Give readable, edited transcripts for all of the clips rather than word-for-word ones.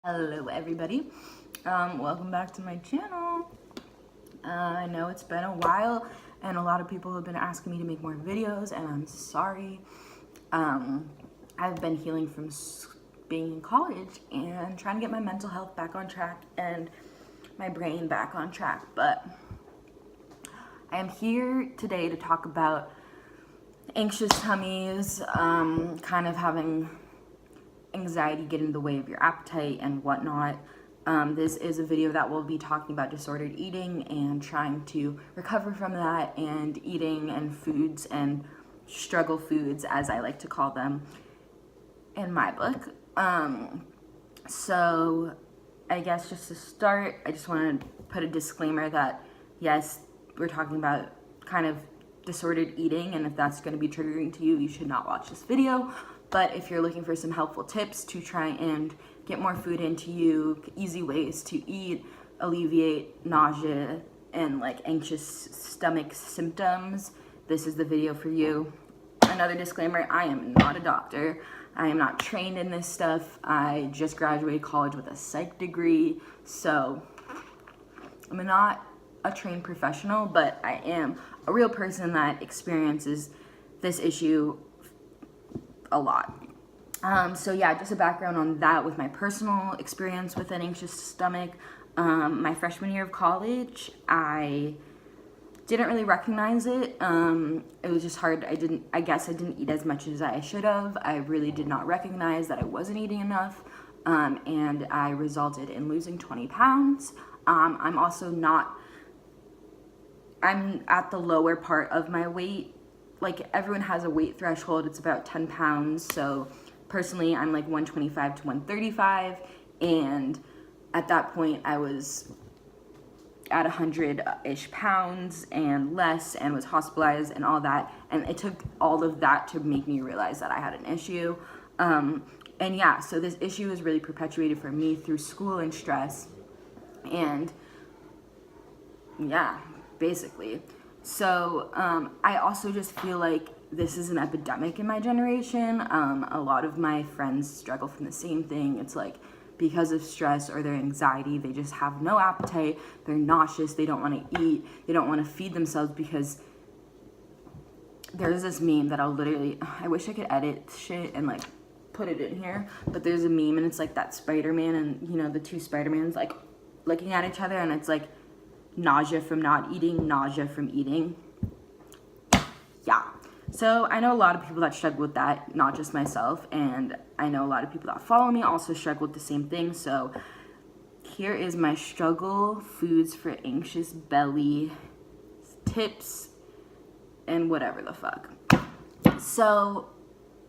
Hello everybody, welcome back to my channel. I know it's been a while and a lot of people have been asking me to make more videos, and I'm sorry. I've been healing from being in college and trying to get my mental health back on track and my brain back on track, but I am here today to talk about anxious tummies, kind of having anxiety get in the way of your appetite and whatnot. This is a video that will be talking about disordered eating and trying to recover from that, and eating and foods and struggle foods, as I like to call them in my book. So I guess just to start, I just want to put a disclaimer that yes, we're talking about kind of disordered eating, and if that's going to be triggering to you, you should not watch this video. But if you're looking for some helpful tips to try and get more food into you, easy ways to eat, alleviate nausea and like anxious stomach symptoms, this is the video for you. Another disclaimer, I am not a doctor. I am not trained in this stuff. I just graduated college with a psych degree, so I'm not a trained professional, but I am a real person that experiences this issue a lot. So yeah, just a background on that with my personal experience with an anxious stomach. My freshman year of college, I didn't really recognize it. It was just hard. I guess I didn't eat as much as I should have. I really did not recognize that I wasn't eating enough. And I resulted in losing 20 pounds. I'm at the lower part of my weight. Like, everyone has a weight threshold. It's about 10 pounds. So personally, I'm like 125 to 135. And at that point, I was at 100-ish pounds and less, and was hospitalized and all that. And it took all of that to make me realize that I had an issue. And yeah, so this issue is really perpetuated for me through school and stress. And yeah, basically. So I also just feel like this is an epidemic in my generation. A lot of my friends struggle from the same thing. It's like, because of stress or their anxiety, they just have no appetite, they're nauseous, they don't want to eat, they don't want to feed themselves, because there's this meme that I'll literally, I wish I could edit shit and like put it in here, but there's a meme and it's like that Spider-Man and, you know, the two Spider-Mans like looking at each other, and it's like nausea from not eating, nausea from eating. Yeah. So I know a lot of people that struggle with that, not just myself, and I know a lot of people that follow me also struggle with the same thing. So here is my struggle foods for anxious belly tips and whatever the fuck. So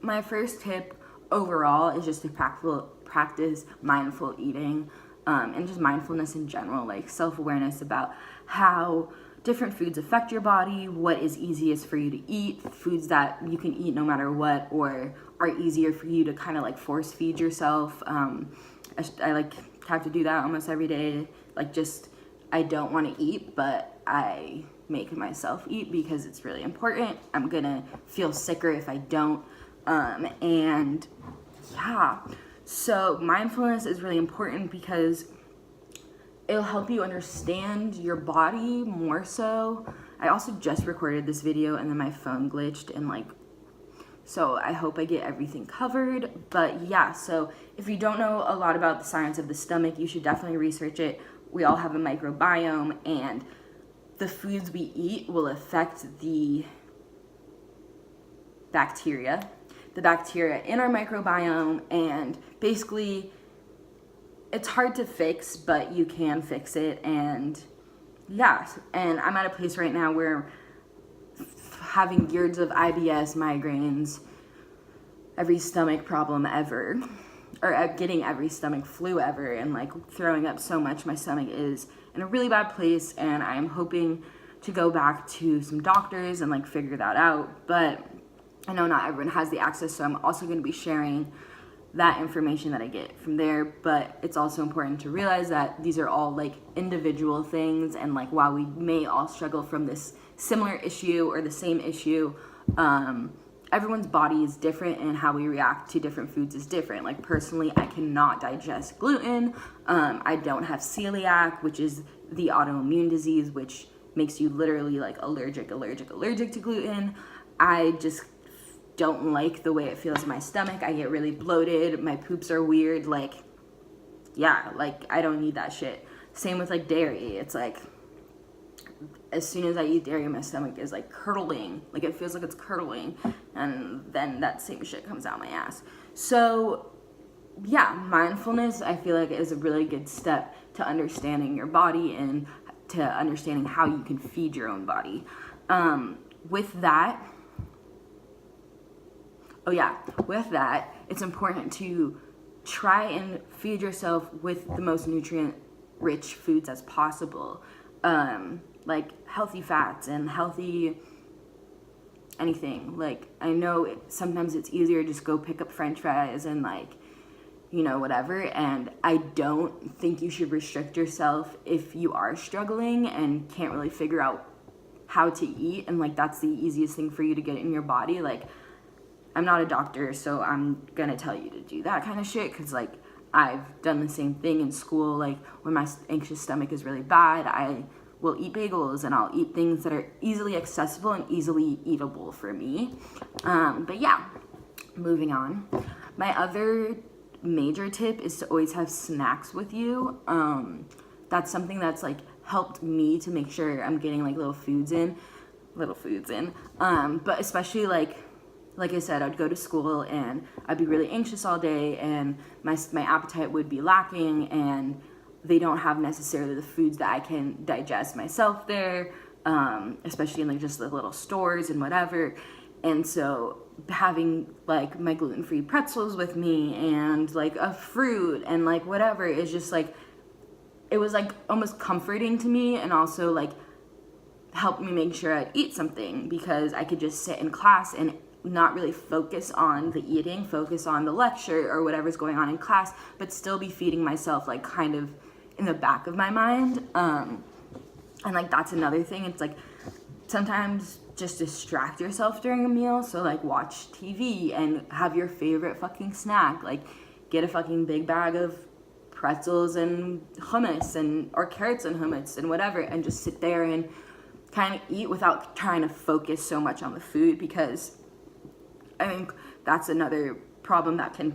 my first tip overall is just to practice mindful eating. And just mindfulness in general, like self-awareness about how different foods affect your body, what is easiest for you to eat, foods that you can eat no matter what, or are easier for you to kind of like force feed yourself. I like have to do that almost every day. Like, just, I don't want to eat, but I make myself eat because it's really important. I'm gonna feel sicker if I don't. And yeah. So mindfulness is really important because it'll help you understand your body more so. I also just recorded this video and then my phone glitched, and like, so I hope I get everything covered. But yeah, so if you don't know a lot about the science of the stomach, you should definitely research it. We all have a microbiome, and the foods we eat will affect the bacteria in our microbiome, and basically it's hard to fix, but you can fix it. And yeah, and I'm at a place right now where having years of IBS, migraines, every stomach problem ever, or getting every stomach flu ever, and like throwing up so much, my stomach is in a really bad place, and I'm hoping to go back to some doctors and like figure that out. But I know not everyone has the access, so I'm also going to be sharing that information that I get from there. But it's also important to realize that these are all like individual things, and like while we may all struggle from this similar issue or the same issue, everyone's body is different and how we react to different foods is different. Like personally, I cannot digest gluten. I don't have celiac, which is the autoimmune disease, which makes you literally like allergic to gluten. I just don't like the way it feels in my stomach. I get really bloated. My poops are weird. Like, yeah, like I don't need that shit. Same with like dairy. It's like, as soon as I eat dairy, my stomach is like curdling. Like it feels like it's curdling. And then that same shit comes out my ass. So yeah, mindfulness I feel like is a really good step to understanding your body and to understanding how you can feed your own body. With that, it's important to try and feed yourself with the most nutrient-rich foods as possible. Like healthy fats and healthy anything. Like I know sometimes it's easier to just go pick up French fries and like, you know, whatever. And I don't think you should restrict yourself if you are struggling and can't really figure out how to eat. And like that's the easiest thing for you to get in your body. Like I'm not a doctor, so I'm gonna tell you to do that kind of shit because like I've done the same thing in school. Like when my anxious stomach is really bad, I will eat bagels and I'll eat things that are easily accessible and easily eatable for me. But yeah, moving on. My other major tip is to always have snacks with you. That's something that's like helped me to make sure I'm getting like little foods in. But especially like I said, I'd go to school and I'd be really anxious all day and my appetite would be lacking and they don't have necessarily the foods that I can digest myself there, especially in like just the little stores and whatever. And so having like my gluten-free pretzels with me and like a fruit and like whatever is just like, it was like almost comforting to me and also like helped me make sure I'd eat something because I could just sit in class and not really focus on the eating, focus on the lecture or whatever's going on in class, but still be feeding myself like kind of in the back of my mind. And like that's another thing. It's like sometimes just distract yourself during a meal. So like watch TV and have your favorite fucking snack. Like get a fucking big bag of pretzels and hummus and or carrots and hummus and whatever and just sit there and kind of eat without trying to focus so much on the food because I think that's another problem that can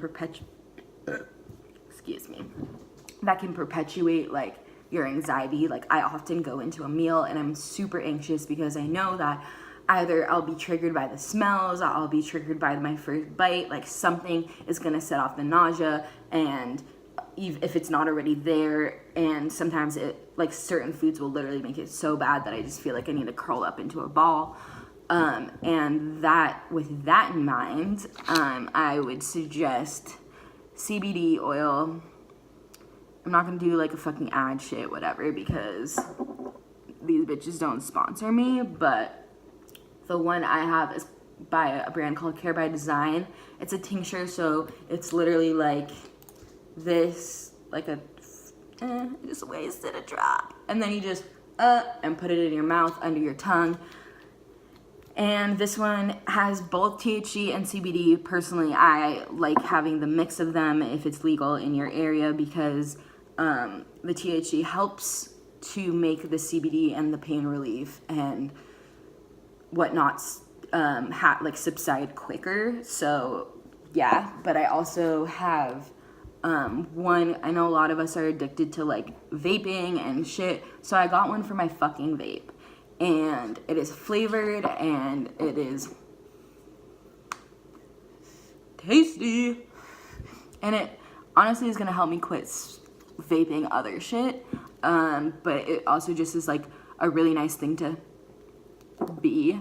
perpetuate like your anxiety. Like I often go into a meal and I'm super anxious because I know that either I'll be triggered by the smells, I'll be triggered by my first bite, like something is gonna set off the nausea, and if it's not already there, and sometimes it like certain foods will literally make it so bad that I just feel like I need to curl up into a ball. And that with that in mind, I would suggest CBD oil. I'm not gonna do like a fucking ad shit, whatever, because these bitches don't sponsor me, but the one I have is by a brand called Care by Design. It's a tincture, so it's literally like this, like a, just wasted a drop. And then you just, and put it in your mouth, under your tongue. And this one has both THC and CBD. Personally, I like having the mix of them if it's legal in your area because the THC helps to make the CBD and the pain relief and whatnot like subside quicker. So yeah, but I also have one, I know a lot of us are addicted to like vaping and shit, so I got one for my fucking vape. And it is flavored and it is tasty. And it honestly is gonna help me quit vaping other shit. But it also just is like a really nice thing to be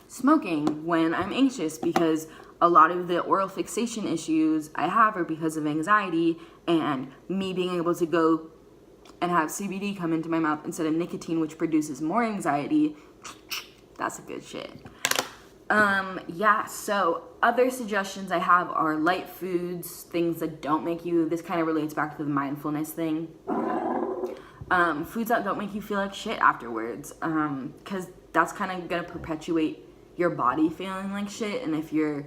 smoking when I'm anxious, because a lot of the oral fixation issues I have are because of anxiety, and me being able to go and have CBD come into my mouth instead of nicotine, which produces more anxiety, that's a good shit. Yeah, so other suggestions I have are light foods, things that don't make you, this kind of relates back to the mindfulness thing. Foods that don't make you feel like shit afterwards, because that's kind of gonna perpetuate your body feeling like shit, and if you're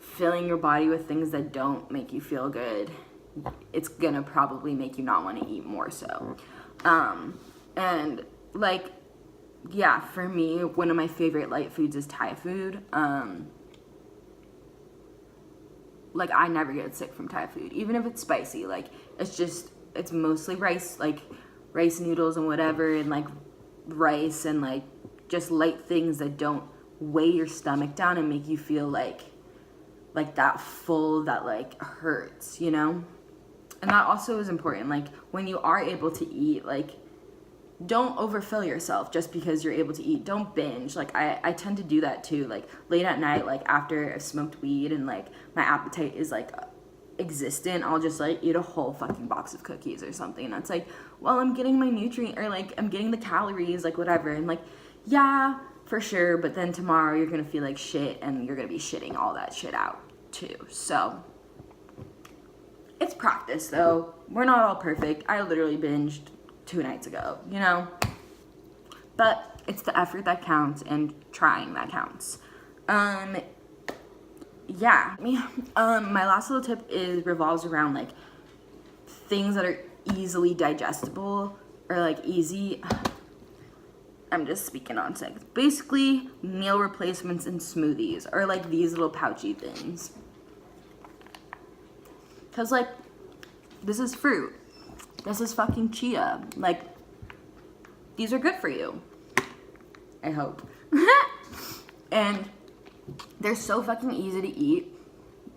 filling your body with things that don't make you feel good, it's gonna probably make you not want to eat more so. And like, yeah, for me, one of my favorite light foods is Thai food. Like, I never get sick from Thai food, even if it's spicy. Like, it's mostly rice, like rice noodles and whatever, and like rice and like just light things that don't weigh your stomach down and make you feel like that full, that like hurts, you know? And that also is important. Like, when you are able to eat, like, don't overfill yourself just because you're able to eat. Don't binge. Like, I tend to do that too. Like, late at night, like after I've smoked weed and like my appetite is like existent, I'll just like eat a whole fucking box of cookies or something. And it's like, well, I'm getting my nutrient, or like I'm getting the calories, like whatever. And like, yeah, for sure. But then tomorrow you're gonna feel like shit, and you're gonna be shitting all that shit out too. So it's practice though. We're not all perfect. I literally binged 2 nights ago, you know? But it's the effort that counts, and trying that counts. Yeah. My last little tip revolves around like things that are easily digestible, or like easy. I'm just speaking on sex. Basically, meal replacements and smoothies, or like these little pouchy things. Cause like, this is fruit. This is fucking chia. Like, these are good for you. I hope. And they're so fucking easy to eat.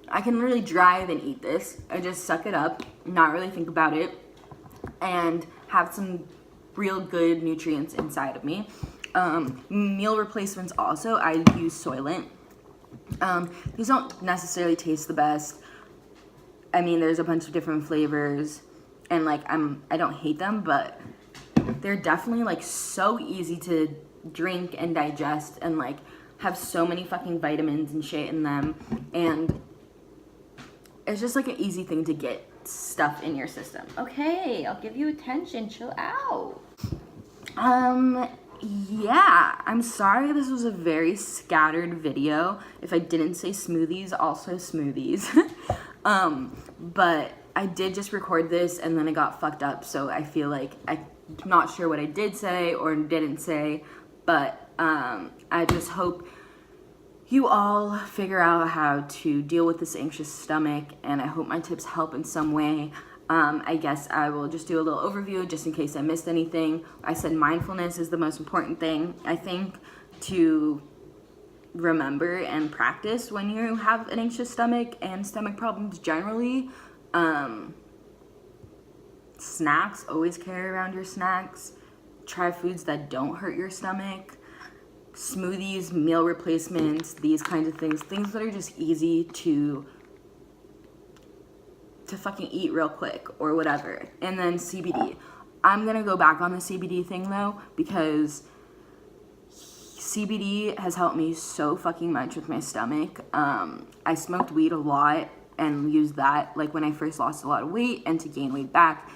I can literally drive and eat this. I just suck it up, not really think about it, and have some real good nutrients inside of me. Meal replacements also, I use Soylent. These don't necessarily taste the best. I mean, there's a bunch of different flavors, and like I don't hate them, but they're definitely like so easy to drink and digest, and like have so many fucking vitamins and shit in them, and it's just like an easy thing to get stuff in your system. Okay, I'll give you attention, chill out. Yeah, I'm sorry this was a very scattered video. If I didn't say smoothies, also smoothies. But I did just record this and then it got fucked up, so I feel like I'm not sure what I did say or didn't say, but I just hope you all figure out how to deal with this anxious stomach, and I hope my tips help in some way. I guess I will just do a little overview just in case I missed anything. I said mindfulness is the most important thing, I think, to remember and practice when you have an anxious stomach and stomach problems generally. Snacks, always carry around your snacks. Try foods that don't hurt your stomach. Smoothies, meal replacements, these kinds of things that are just easy to fucking eat real quick or whatever. And then CBD. I'm gonna go back on the CBD thing though, because CBD has helped me so fucking much with my stomach. I smoked weed a lot and used that like when I first lost a lot of weight and to gain weight back.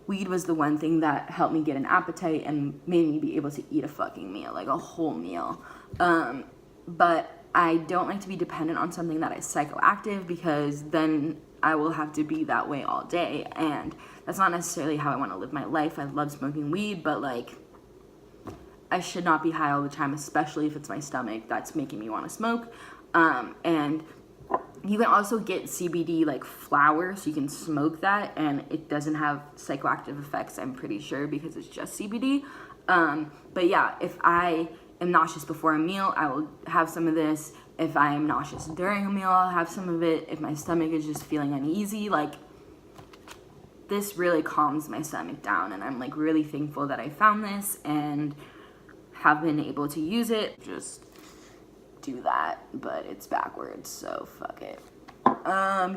Weed was the one thing that helped me get an appetite and made me be able to eat a fucking meal, like a whole meal. But I don't like to be dependent on something that is psychoactive, because then I will have to be that way all day, and that's not necessarily how I want to live my life. I love smoking weed, but like, I should not be high all the time, especially if it's my stomach that's making me want to smoke. And you can also get CBD like flower, so you can smoke that, and it doesn't have psychoactive effects, I'm pretty sure, because it's just CBD. But yeah, if I am nauseous before a meal, I will have some of this. If I am nauseous during a meal, I'll have some of it. If my stomach is just feeling uneasy, like, this really calms my stomach down, and I'm like really thankful that I found this and have been able to use it. Just do that, but it's backwards, so fuck it.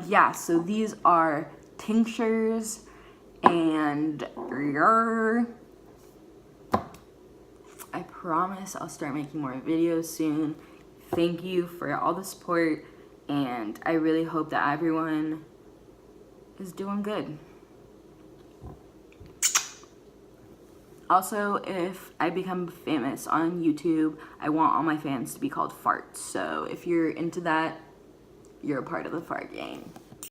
Yeah, so these are tinctures, and I promise I'll start making more videos soon. Thank you for all the support, and I really hope that everyone is doing good. Also, if I become famous on YouTube, I want all my fans to be called farts. So if you're into that, you're a part of the fart gang.